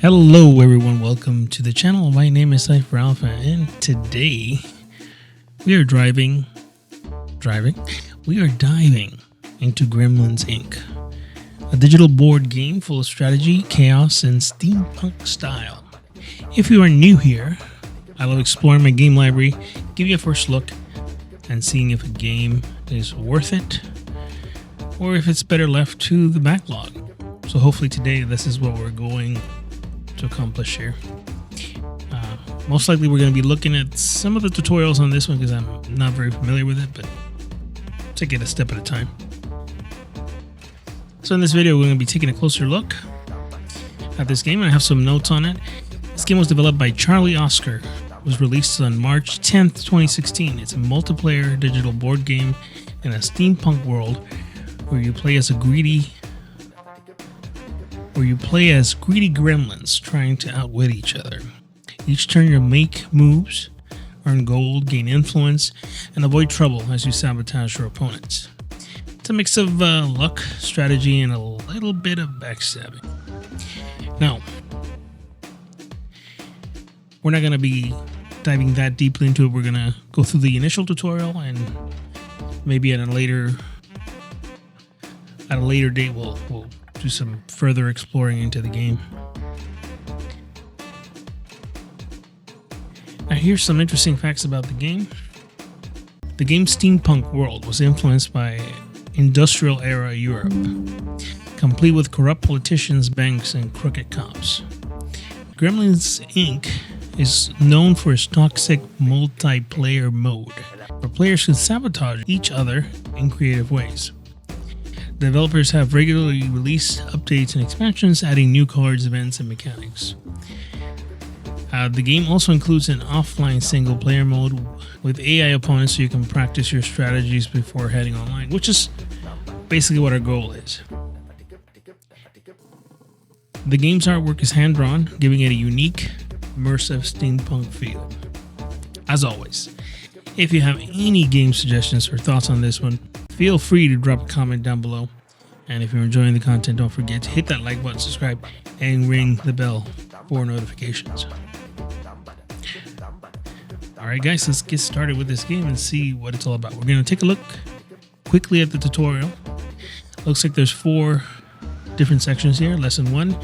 Hello everyone, welcome to the channel. My name is Cypher Alpha and today we are diving into Gremlins Inc., a digital board game full of strategy, chaos, and steampunk style. If you are new here, I love exploring my game library, give you a first look, and seeing if a game is worth it or if it's better left to the backlog. So hopefully today this is what we're going to accomplish here. Most likely we're going to be looking at some of the tutorials on this one because I'm not very familiar with it, but take it a step at a time. So in this video we're going to be taking a closer look at this game. I have some notes on it. This game was developed by Charlie Oscar. It was released on March 10th, 2016. It's a multiplayer digital board game in a steampunk world where you play as greedy gremlins trying to outwit each other. Each turn you make moves, earn gold, gain influence, and avoid trouble as you sabotage your opponents. It's a mix of luck, strategy, and a little bit of backstabbing. Now, we're not going to be diving that deeply into it. We're going to go through the initial tutorial, and maybe at a later date we'll do some further exploring into the game. Now here's some interesting facts about the game. The game's steampunk world was influenced by industrial era Europe, complete with corrupt politicians, banks, and crooked cops. Gremlins Inc. is known for its toxic multiplayer mode, where players can sabotage each other in creative ways. Developers have regularly released updates and expansions, adding new cards, events, and mechanics. The game also includes an offline single-player mode with AI opponents so you can practice your strategies before heading online, which is basically what our goal is. The game's artwork is hand-drawn, giving it a unique, immersive steampunk feel. As always, if you have any game suggestions or thoughts on this one, feel free to drop a comment down below. And if you're enjoying the content, don't forget to hit that like button, subscribe, and ring the bell for notifications. Alright guys, let's get started with this game and see what it's all about. We're going to take a look quickly at the tutorial. Looks like there's 4 different sections here. Lesson 1,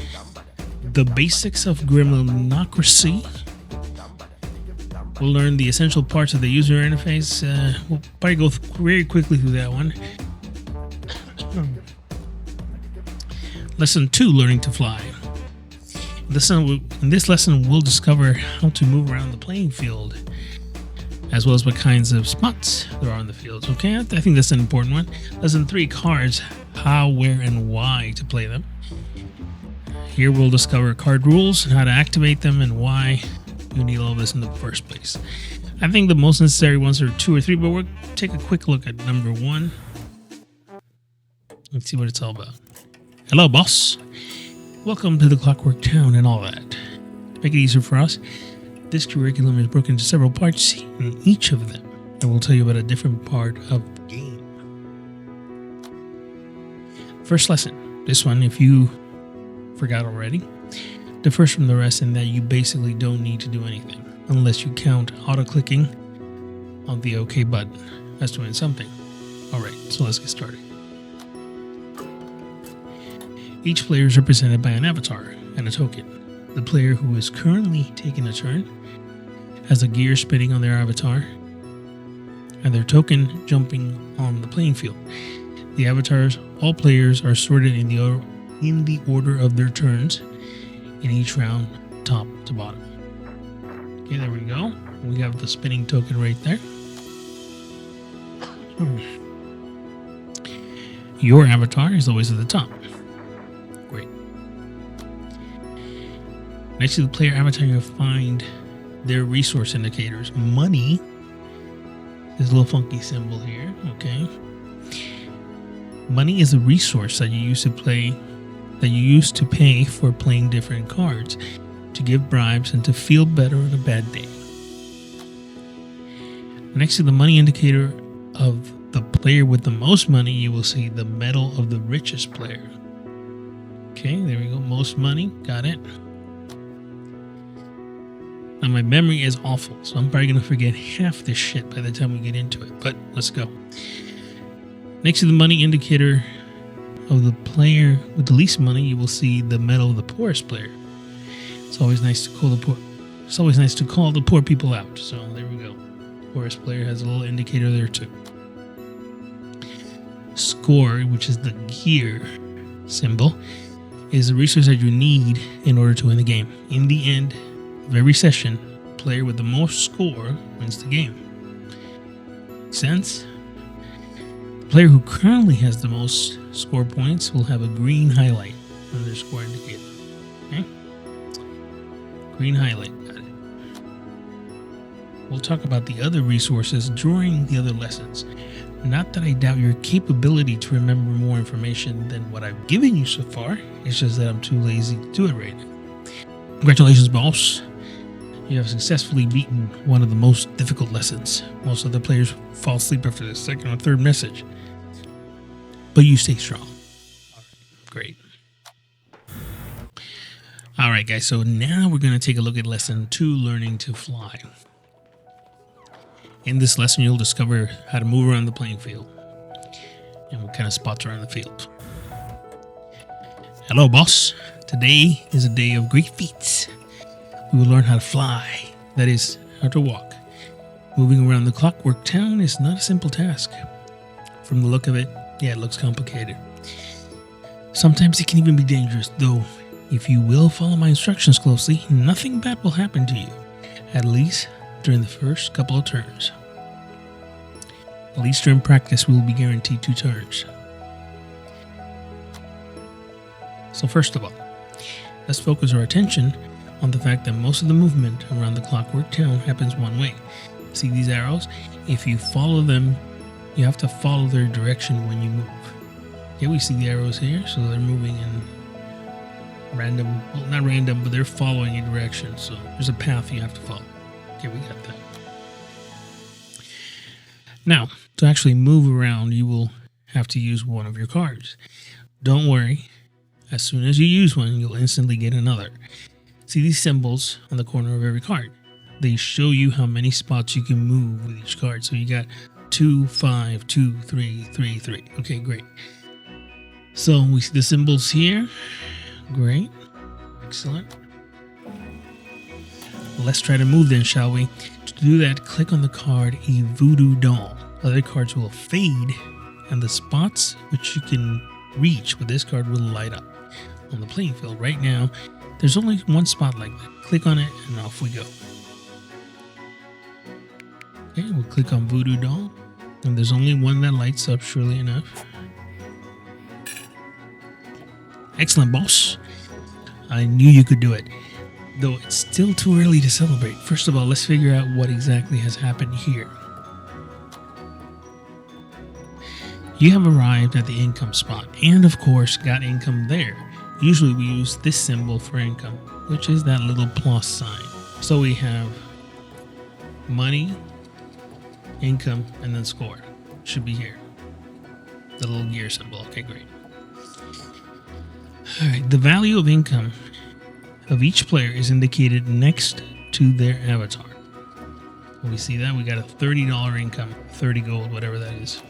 the basics of gremlinocracy. We'll learn the essential parts of the user interface. We'll probably go very quickly through that one. Lesson 2, learning to fly. In this lesson, we'll discover how to move around the playing field, as well as what kinds of spots there are on the field. Okay, I think that's an important one. Lesson 3, cards, how, where, and why to play them. Here we'll discover card rules, how to activate them, and why you need all of this in the first place. I think the most necessary ones are 2 or 3, but we'll take a quick look at number 1. Let's see what it's all about. Hello, boss. Welcome to the Clockwork Town and all that. To make it easier for us, this curriculum is broken into several parts. In each of them, I will tell you about a different part of the game. First lesson. This one, if you forgot already, differs from the rest in that you basically don't need to do anything unless you count auto-clicking on the OK button as doing something. Alright, so let's get started. Each player is represented by an avatar and a token. The player who is currently taking a turn has a gear spinning on their avatar and their token jumping on the playing field. The avatars, all players, are sorted in the order of their turns in each round, top to bottom. Okay, there we go. We have the spinning token right there. Your avatar is always at the top. Great. Next to the player avatar, you'll find their resource indicators. Money is a little funky symbol here. Okay. Money is a resource that you use to pay for playing different cards, to give bribes, and to feel better on a bad day. Next to the money indicator of the player with the most money, you will see the medal of the richest player. Okay, there we go. Most money. Got it. Now, my memory is awful, so I'm probably going to forget half this shit by the time we get into it, but let's go. Next to the money indicator of the player with the least money, you will see the medal of the poorest player. It's always nice to call the poor people out. So there we go. Poorest player has a little indicator there too. Score, which is the gear symbol, is the resource that you need in order to win the game. In the end of every session, the player with the most score wins the game. Make sense? The player who currently has the most score points will have a green highlight on their score indicator. Okay? Green highlight. Got it. We'll talk about the other resources during the other lessons. Not that I doubt your capability to remember more information than what I've given you so far. It's just that I'm too lazy to do it right now. Congratulations, boss. You have successfully beaten one of the most difficult lessons. Most other players fall asleep after the second or third message. But you stay strong. Great. Alright guys, so now we're going to take a look at lesson 2, learning to fly. In this lesson, you'll discover how to move around the playing field and what kind of spots are on the field. Hello, boss. Today is a day of great feats. We will learn how to fly, that is, how to walk. Moving around the clockwork town is not a simple task. From the look of it, yeah, it looks complicated. Sometimes it can even be dangerous, though if you will follow my instructions closely, nothing bad will happen to you, at least during the first couple of turns. At least during practice, we will be guaranteed 2 turns. So first of all, let's focus our attention on the fact that most of the movement around the clockwork town happens one way. See these arrows? If you follow them, you have to follow their direction when you move. Okay, we see the arrows here, so they're moving in random, well, not random, but they're following a direction. So there's a path you have to follow. Okay, we got that. Now, to actually move around, you will have to use one of your cards. Don't worry. As soon as you use one, you'll instantly get another. See these symbols on the corner of every card? They show you how many spots you can move with each card. So you got 2, 5, 2, 3, 3, 3. Okay, great. So we see the symbols here. Great. Excellent. Let's try to move then, shall we? To do that, click on the card a voodoo doll. Other cards will fade, and the spots which you can reach with this card will light up on the playing field. Right now, there's only one spot like that. Click on it, and off we go. Okay, we'll click on voodoo doll, and there's only one that lights up, surely enough. Excellent, boss. I knew you could do it. Though it's still too early to celebrate. First of all, let's figure out what exactly has happened here. You have arrived at the income spot and, of course, got income there. Usually we use this symbol for income, which is that little plus sign. So we have money, income, and then score. Should be here. The little gear symbol. Okay, great. All right, the value of income of each player is indicated next to their avatar. When we see that, we got a $30 income, 30 gold, whatever that is.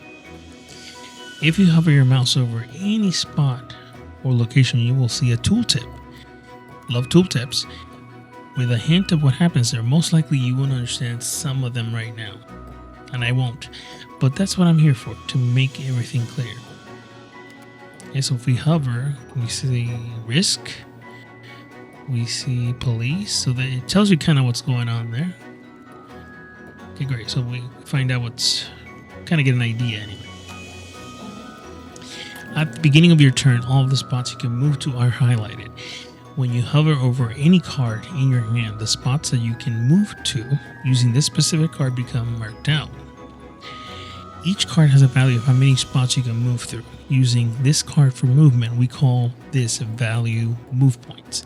If you hover your mouse over any spot or location, you will see a tooltip. Love tooltips. With a hint of what happens there, most likely you won't understand some of them right now. And I won't. But that's what I'm here for, to make everything clear. Okay, so if we hover, we see risk. We see police, so that it tells you kind of what's going on there. Okay, great. So we find out what's, kind of get an idea anyway. At the beginning of your turn, all of the spots you can move to are highlighted. When you hover over any card in your hand, the spots that you can move to using this specific card become marked out. Each card has a value of how many spots you can move through. Using this card for movement, we call this value move points.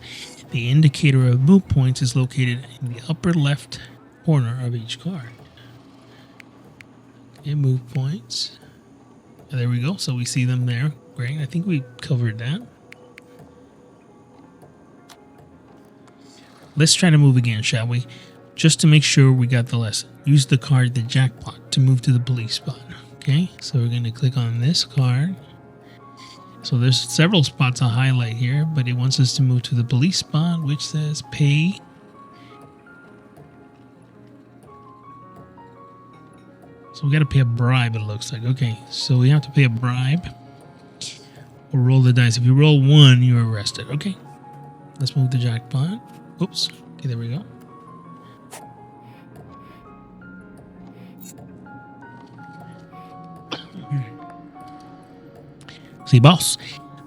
The indicator of move points is located in the upper left corner of each card. Okay, move points. There we go. So we see them there. Great. I think we covered that. Let's try to move again, shall we? Just to make sure we got the lesson, use the card, the jackpot, to move to the police spot. Okay, so we're going to click on this card. So there's several spots I'll highlight here, but it wants us to move to the police spot, which says pay. So we got to pay a bribe, it looks like. Okay, so we have to pay a bribe or roll the dice. If you roll 1, you're arrested. Okay, let's move the jackpot. Oops. Okay, there we go. See, boss,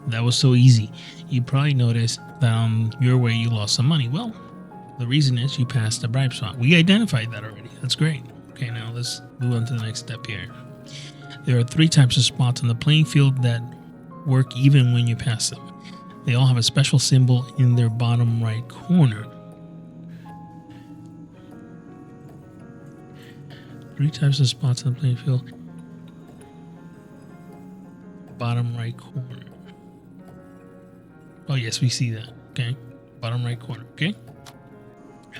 that was so easy. You probably noticed that on your way you lost some money. Well, the reason is you passed the bribe spot. We identified that already. That's great. Okay, now let's move on to the next step here. There are 3 types of spots on the playing field that work even when you pass them. They all have a special symbol in their bottom right corner. 3 types of spots on the playing field. Bottom right corner. Oh yes, we see that. Okay, bottom right corner. Okay.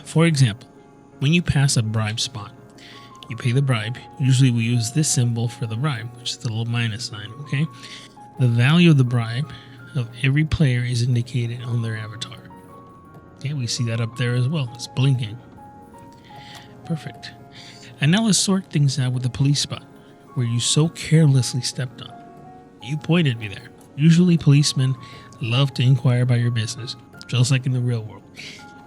For example, when you pass a bribe spot, you pay the bribe. Usually we use this symbol for the bribe, which is the little minus sign. Okay. The value of the bribe of every player is indicated on their avatar. Okay, we see that up there as well. It's blinking. Perfect. And now let's sort things out with the police spot, where you so carelessly stepped on. You pointed me there. Usually policemen love to inquire about your business, just like in the real world,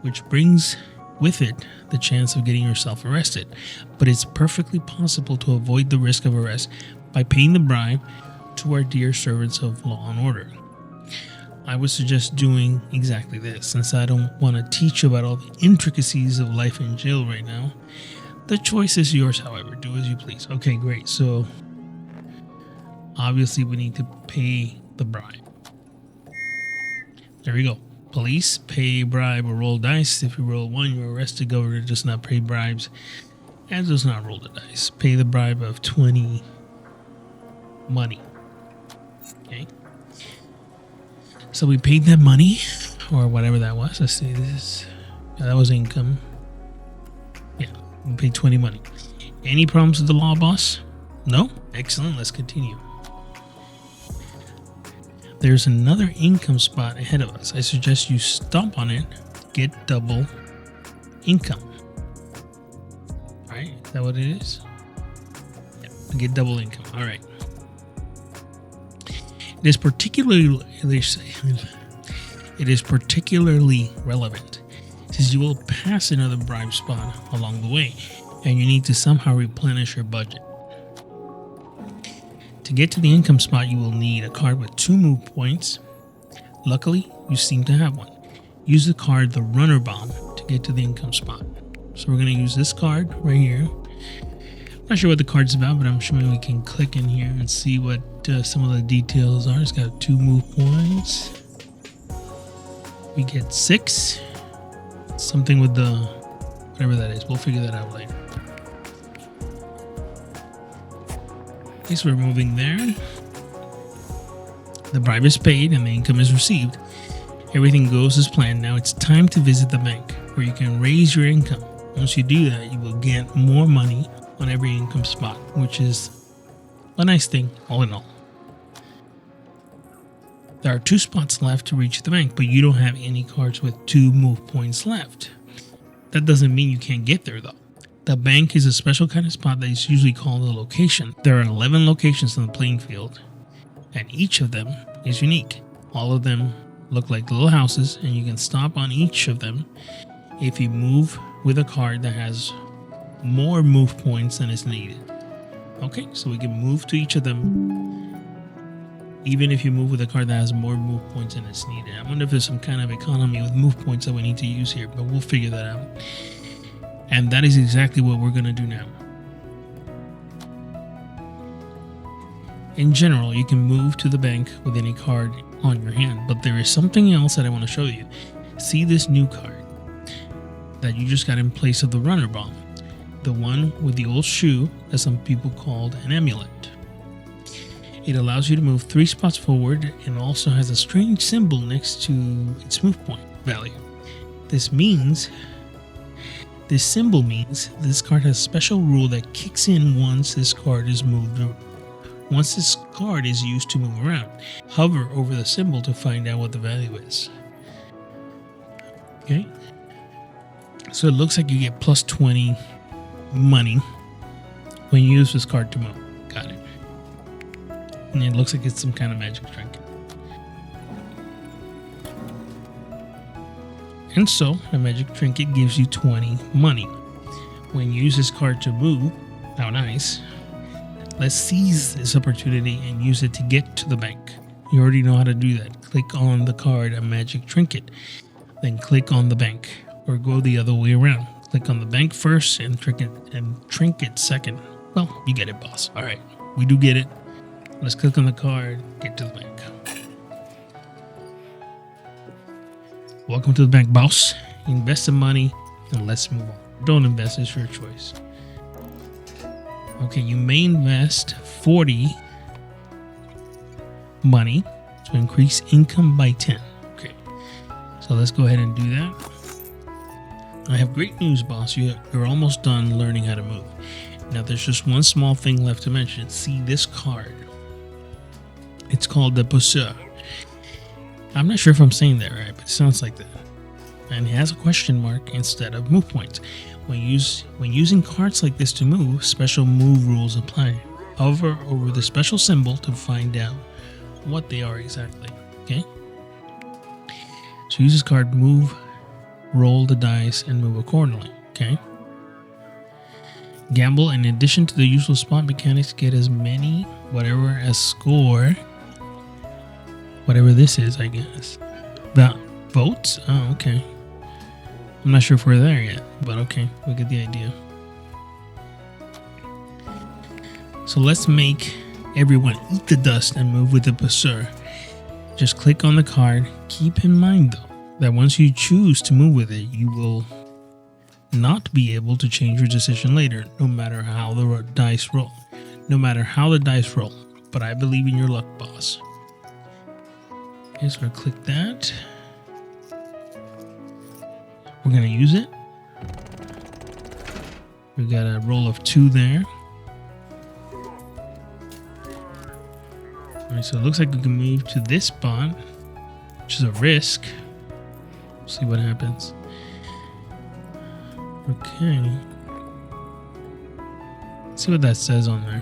which brings with it the chance of getting yourself arrested. But it's perfectly possible to avoid the risk of arrest by paying the bribe to our dear servants of law and order. I would suggest doing exactly this, since I don't want to teach you about all the intricacies of life in jail right now. The choice is yours, however. Do as you please. Okay, great. So obviously we need to pay the bribe. There we go. Police, pay bribe or roll dice. If you roll 1, you're arrested. Governor does not pay bribes and does not roll the dice. Pay the bribe of 20 money. Okay. So we paid that money, or whatever that was. Let's see, this. Yeah, that was income. Yeah, we paid 20 money. Any problems with the law, boss? No? Excellent. Let's continue. There's another income spot ahead of us. I suggest you stomp on it, get double income. All right, is that what it is? Yeah, get double income. All right. It is particularly relevant since you will pass another bribe spot along the way, and you need to somehow replenish your budget. To get to the income spot, you will need a card with 2 move points. Luckily, you seem to have one. Use the card, the runner bomb, to get to the income spot. So we're going to use this card right here. I'm not sure what the card's about, but I'm sure we can click in here and see what some of the details are. It's got 2 move points. We get 6. Something with the whatever that is. We'll figure that out later. Okay, so we're moving there. The bribe is paid and the income is received. Everything goes as planned. Now it's time to visit the bank, where you can raise your income. Once you do that, you will get more money on every income spot, which is a nice thing all in all. There are 2 spots left to reach the bank, but you don't have any cards with 2 move points left. That doesn't mean you can't get there though. The bank is a special kind of spot that is usually called a location. There are 11 locations on the playing field, and each of them is unique. All of them look like little houses, and you can stop on each of them if you move with a card that has more move points than is needed. Okay, so we can move to each of them even if you move with a card that has more move points than is needed. I wonder if there's some kind of economy with move points that we need to use here, but we'll figure that out. And that is exactly what we're going to do now. In general, you can move to the bank with any card on your hand, but there is something else that I want to show you. See this new card that you just got in place of the runner bomb, the one with the old shoe that some people called an amulet. It allows you to move 3 spots forward and also has a strange symbol next to its move point value. This means This symbol means this card has a special rule that kicks in once this card is moved. Once this card is used to move around, hover over the symbol to find out what the value is. Okay, so it looks like you get plus 20 money when you use this card to move. Got it. And it looks like it's some kind of magic trinket. And so, the magic trinket gives you 20 money. When you use this card to move, how nice. Let's seize this opportunity and use it to get to the bank. You already know how to do that. Click on the card, a magic trinket. Then click on the bank, or go the other way around. Click on the bank first and trinket second. Well, you get it, boss. All right, we do get it. Let's click on the card, get to the bank. Welcome to the bank, boss. Invest some money and let's move on. Don't invest, it's your choice. Okay, you may invest 40 money to increase income by 10. Okay, so let's go ahead and do that. I have great news, boss. You're almost done learning how to move. Now, there's just one small thing left to mention. See this card. It's called the Pousseur. I'm not sure if I'm saying that right, but it sounds like that. And it has a question mark instead of move points. When using cards like this to move, special move rules apply. Hover over the special symbol to find out what they are exactly. Okay? So use this card, move, roll the dice, and move accordingly. Okay? Gamble. In addition to the usual spot mechanics, get as many, whatever as score. Whatever this is, I guess. The votes? Oh, okay. I'm not sure if we're there yet, but okay, we get the idea. So let's make everyone eat the dust and move with the Pousseur. Just click on the card. Keep in mind, though, that once you choose to move with it, you will not be able to change your decision later, no matter how the dice roll. No matter how the dice roll. But I believe in your luck, boss. Okay, so we're gonna click that. We're gonna use it. We got a roll of 2 there. Alright, so it looks like we can move to this spot, which is a risk. See what happens. Okay. Let's see what that says on there.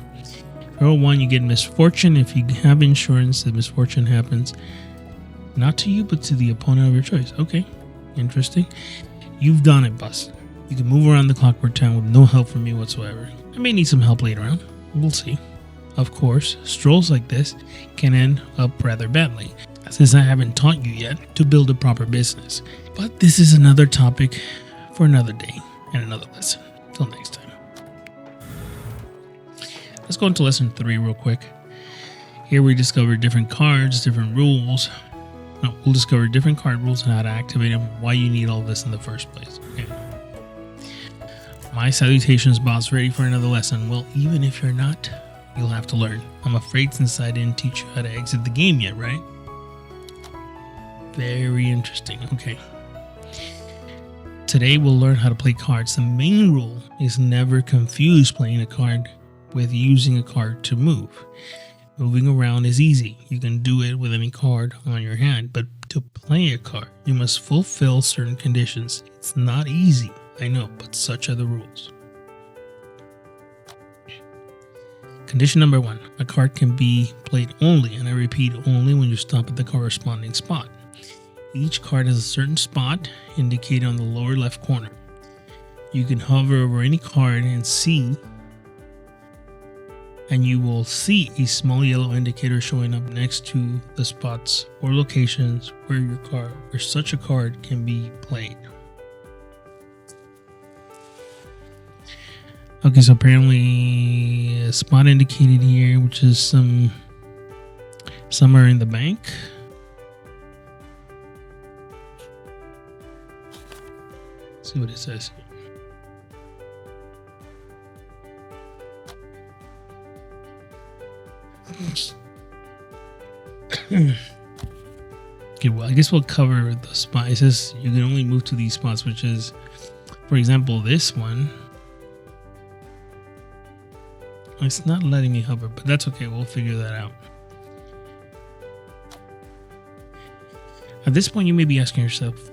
Roll 1, you get misfortune. If you have insurance, the misfortune happens. Not to you, but to the opponent of your choice. Okay, interesting. You've done it, boss. You can move around the clockwork town with no help from me whatsoever. I may need some help later on. We'll see. Of course, strolls like this can end up rather badly, since I haven't taught you yet to build a proper business. But this is another topic for another day and another lesson. Till next time. Let's go into lesson 3 real quick. Here we discover different cards, different rules. No, we'll discover different card rules and how to activate them, why you need all this in the first place. Okay. My salutations, boss. Ready for another lesson? Well, even if you're not, you'll have to learn. I'm afraid since I didn't teach you how to exit the game yet, right? Very interesting. Okay. Today we'll learn how to play cards. The main rule is never confuse playing a card with using a card to move. Moving around is easy. You can do it with any card on your hand, but to play a card, you must fulfill certain conditions. It's not easy, I know, but such are the rules. Condition number 1, a card can be played only, and I repeat, only when you stop at the corresponding spot. Each card has a certain spot indicated on the lower left corner. You can hover over any card and you will see a small yellow indicator showing up next to the spots or locations where such a card can be played. Okay, so apparently a spot indicated here, which is somewhere in the bank. Let's see what it says here. Okay, well, I guess we'll cover the spot. It says you can only move to these spots, which is For example, this one, it's not letting me hover, but that's okay. We'll figure that out. At this point, you may be asking yourself,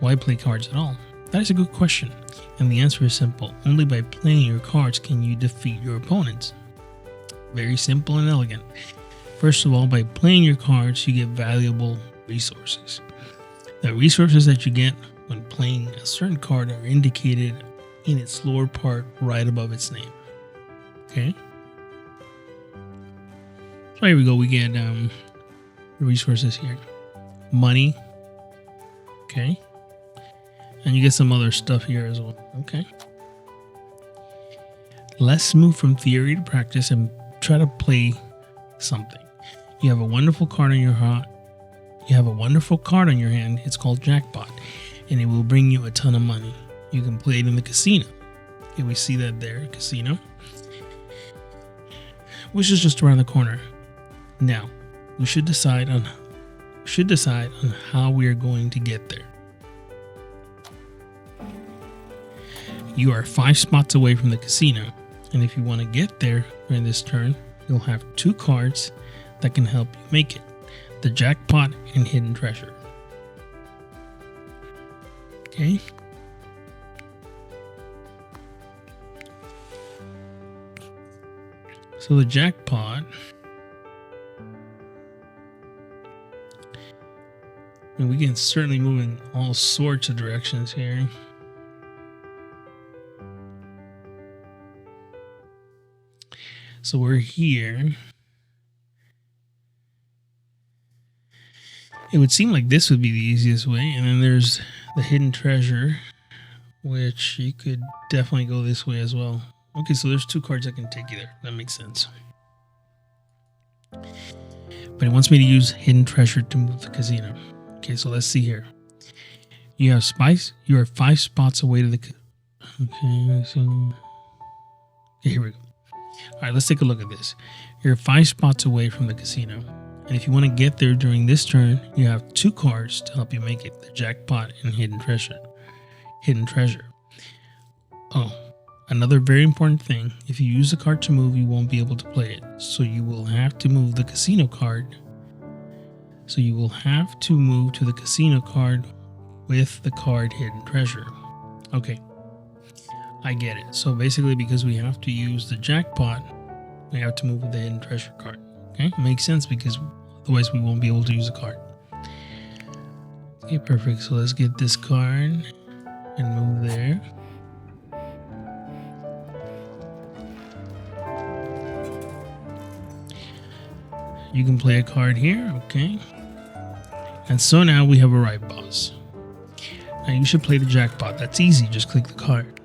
why play cards at all? That is a good question. And the answer is simple. Only by playing your cards can you defeat your opponents. Very simple and elegant. First of all, by playing your cards, you get valuable resources. The resources that you get when playing a certain card are indicated in its lower part right above its name. Okay? So here we go. We get resources here. Money. Okay? And you get some other stuff here as well. Okay? Let's move from theory to practice and try to play something. You have a wonderful card on your hand. It's called Jackpot, and it will bring you a ton of money. You can play it in the casino. Okay, we see that there, casino, which is just around the corner. Now, we should decide on how we are going to get there. You are 5 spots away from the casino, and if you want to get there during this turn, you'll have 2 cards that can help you make it: the Jackpot and Hidden Treasure. Okay. So the Jackpot, and we can certainly move in all sorts of directions here. So we're here. It would seem like this would be the easiest way. And then there's the Hidden Treasure, which you could definitely go this way as well. Okay, so there's 2 cards that can take you there. That makes sense. But it wants me to use Hidden Treasure to move the casino. Okay, so let's see here. You have spice. You are 5 spots away to the... Okay, so... Okay, here we go. All right, let's take a look at this. You're 5 spots away from the casino. And if you want to get there during this turn, you have 2 cards to help you make it: the Jackpot and Hidden Treasure. Oh, another very important thing. If you use a card to move, you won't be able to play it. So you will have to move the casino card. So you will have to move to the casino card with the card Hidden Treasure. Okay, I get it. So basically, because we have to use the Jackpot, we have to move with the Hidden Treasure card. Okay, makes sense, because otherwise we won't be able to use a card. Okay, perfect. So let's get this card and move there. You can play a card here, okay? And so now we have a right, boss. Now you should play the Jackpot. That's easy. Just click the card.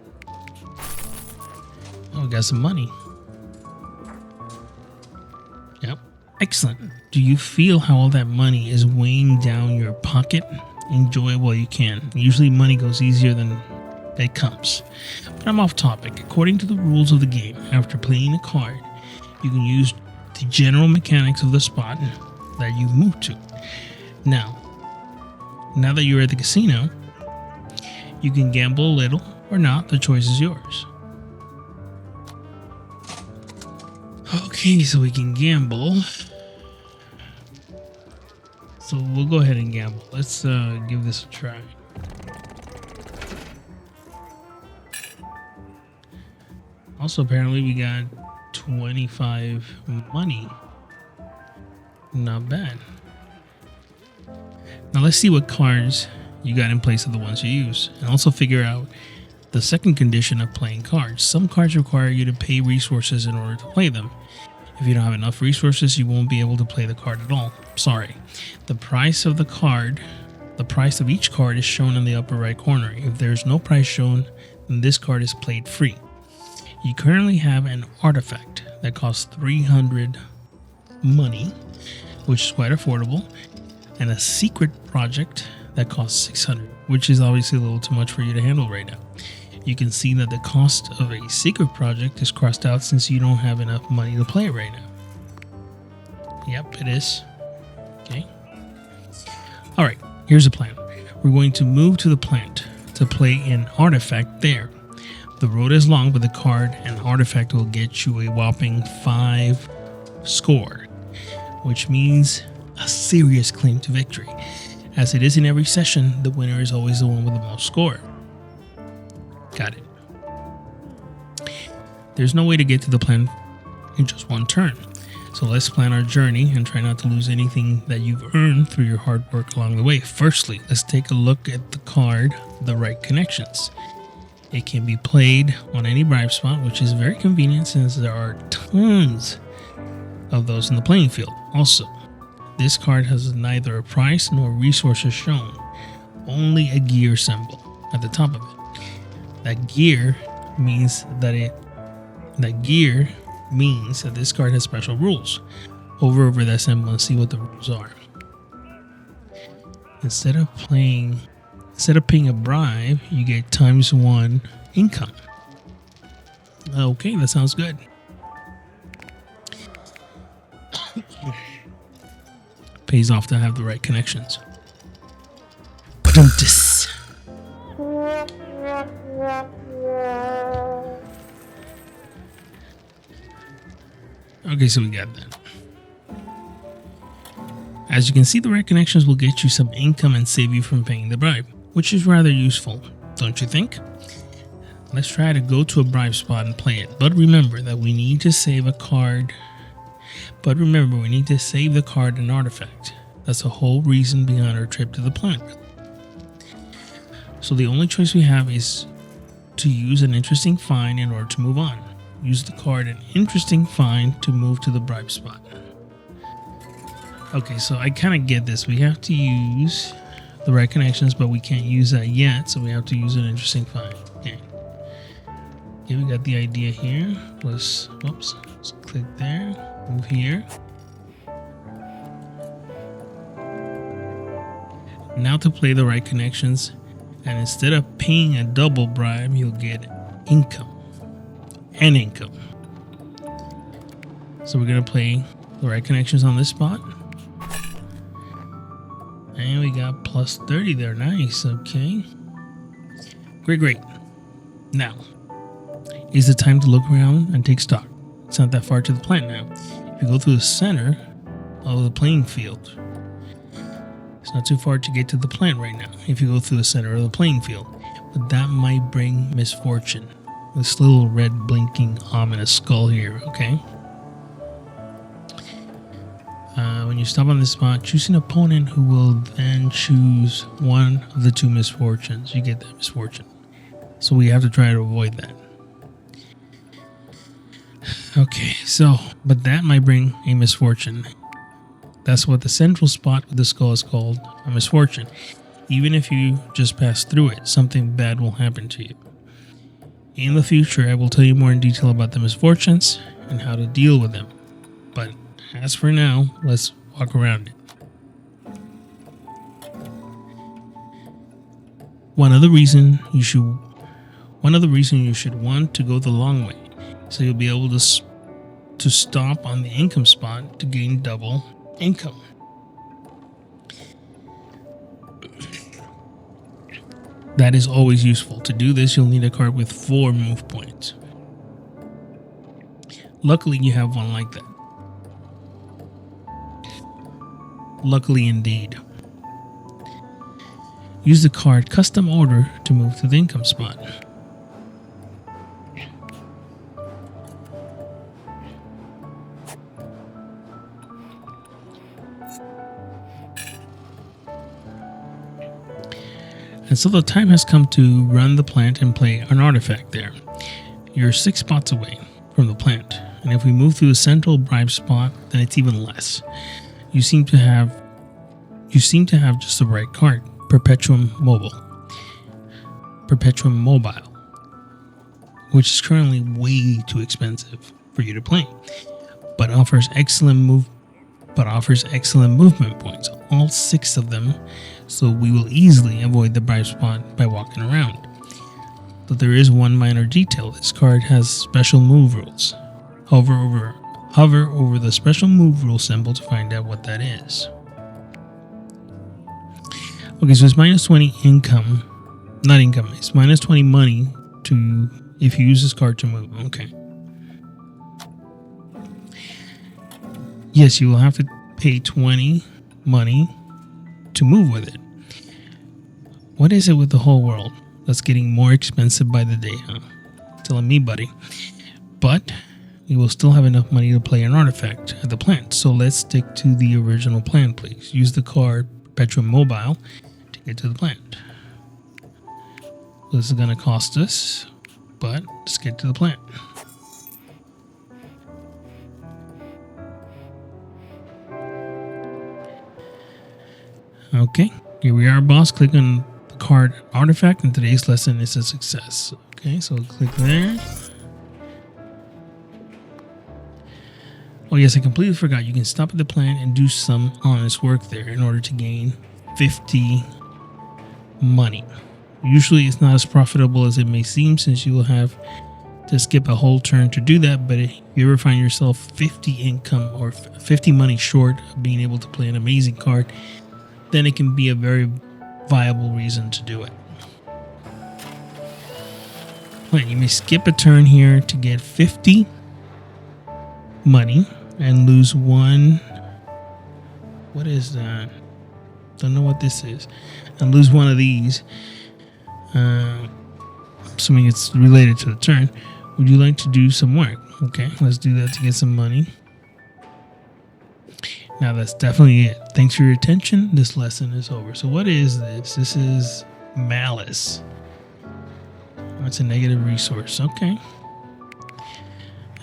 Oh, we got some money. Yep. Excellent. Do you feel how all that money is weighing down your pocket? Enjoy it while you can. Usually money goes easier than it comes. But I'm off topic. According to the rules of the game, after playing a card, you can use the general mechanics of the spot that you've moved to. Now that you're at the casino, you can gamble a little or not. The choice is yours. Okay, so we can gamble. So we'll go ahead and gamble. Let's give this a try. Also, apparently we got 25 money. Not bad. Now let's see what cards you got in place of the ones you use, and also figure out the second condition of playing cards. Some cards require you to pay resources in order to play them. If you don't have enough resources, you won't be able to play the card at all. Sorry. The price of the card, the price of each card is shown in the upper right corner. If there's no price shown, then this card is played free. You currently have an artifact that costs 300 money, which is quite affordable, and a secret project that costs 600, which is obviously a little too much for you to handle right now. You can see that the cost of a secret project is crossed out since you don't have enough money to play it right now. Yep, it is. Okay. All right, here's the plan. We're going to move to the plant. to play an artifact there. The road is long, but the card and artifact will get you a whopping 5 score, which means a serious claim to victory. As it is in every session, the winner is always the one with the most score. Got it. There's no way to get to the plan in just one turn. So let's plan our journey and try not to lose anything that you've earned through your hard work along the way. Firstly, let's take a look at the card, The Right Connections. It can be played on any bribe spot, which is very convenient since there are tons of those in the playing field. Also, this card has neither a price nor resources shown, only a gear symbol at the top of it. That gear means that this card has special rules. Hover over that symbol and see what the rules are. Instead of paying a bribe, you get ×1 income. Okay, that sounds good. Pays off to have the right connections. Okay, so we got that. As you can see, the right connections will get you some income and save you from paying the bribe, which is rather useful, don't you think? Let's try to go to a bribe spot and play it. But remember that we need to save a card. We need to save the card and artifact. That's the whole reason behind our trip to the plant. So the only choice we have is to use an interesting find in order to move on. Use the card and interesting find to move to the bribe spot. Okay, so I kind of get this. We have to use the right connections, but we can't use that yet, so we have to use an interesting find. Okay, we got the idea here. Let's click there, move here. Now to play the right connections, and instead of paying a double bribe, you'll get income. So we're gonna play the right connections on this spot, and we got +30 there. Nice. Okay, great. Now is the time to look around and take stock. It's not that far to the plant now. If you go through the center of the playing field, it's not too far to get to the plant right now. If you go through the center of the playing field, but that might bring misfortune. This little red blinking ominous skull here, okay? When you stop on this spot, choose an opponent who will then choose one of the 2 misfortunes. You get that misfortune. So we have to try to avoid that. Okay, but that might bring a misfortune. That's what the central spot with the skull is called, a misfortune. Even if you just pass through it, something bad will happen to you. In the future, I will tell you more in detail about the misfortunes and how to deal with them. But as for now, let's walk around it. One of the reasons you should want to go the long way, so you'll be able to stop on the income spot to gain double income. That is always useful. To do this, you'll need a card with 4 move points. Luckily, you have one like that. Luckily indeed. Use the card Custom Order to move to the income spot. And so the time has come to run the plant and play an artifact there. You're 6 spots away from the plant, and if we move through the central bribe spot, then it's even less. You seem to have just the right card, Perpetuum Mobile, which is currently way too expensive for you to play, but offers excellent movement points, all 6 of them, so we will easily avoid the bribe spot by walking around. But there is one minor detail. This card has special move rules. Hover over the special move rule symbol to find out what that is. Okay, so it's -20 income. Not income. It's minus 20 money to if you use this card to move. Okay. Yes, you will have to pay 20 money to move with it. What is it with the whole world that's getting more expensive by the day, huh? Telling me, buddy. But you will still have enough money to play an artifact at the plant. So let's stick to the original plan, please. Use the card Perpetuum Mobile to get to the plant. This is going to cost us, but let's get to the plant. Okay, here we are, boss. Click on the card artifact, and today's lesson is a success. Okay, so click there. Oh yes, I completely forgot. You can stop at the plant and do some honest work there in order to gain 50 money. Usually it's not as profitable as it may seem, since you will have to skip a whole turn to do that. But if you ever find yourself 50 income or 50 money short of being able to play an amazing card, then it can be a very viable reason to do it. You may skip a turn here to get 50 money and lose one. What is that? Don't know what this is. And lose one of these. Assuming it's related to the turn. Would you like to do some work? Okay, let's do that to get some money. Now that's definitely it. Thanks for your attention. This lesson is over. So what is this? This is malice. It's a negative resource. Okay.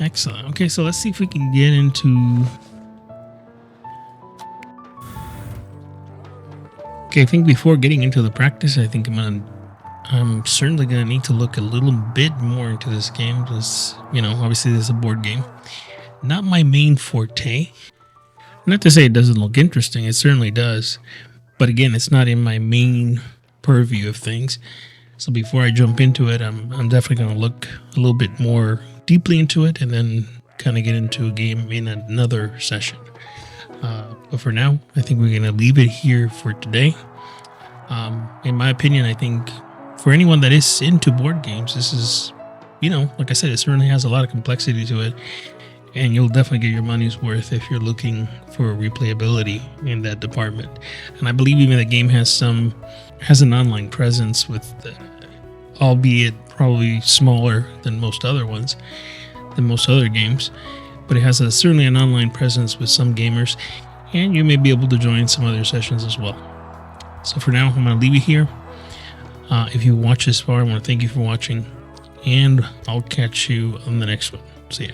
Excellent. Okay, so let's see if we can get into... Okay, I think before getting into the practice, I think I'm certainly going to need to look a little bit more into this game. Because, obviously this is a board game. Not my main forte. Not to say it doesn't look interesting, it certainly does. But again, it's not in my main purview of things. So before I jump into it, I'm definitely going to look a little bit more deeply into it and then kind of get into a game in another session. But for now, I think we're going to leave it here for today. In my opinion, I think for anyone that is into board games, this is, like I said, it certainly has a lot of complexity to it. And you'll definitely get your money's worth if you're looking for replayability in that department. And I believe even the game has an online presence with, albeit probably smaller than most other ones, than most other games. But it has certainly an online presence with some gamers. And you may be able to join some other sessions as well. So for now, I'm going to leave you here. If you watch this far, I want to thank you for watching. And I'll catch you on the next one. See ya.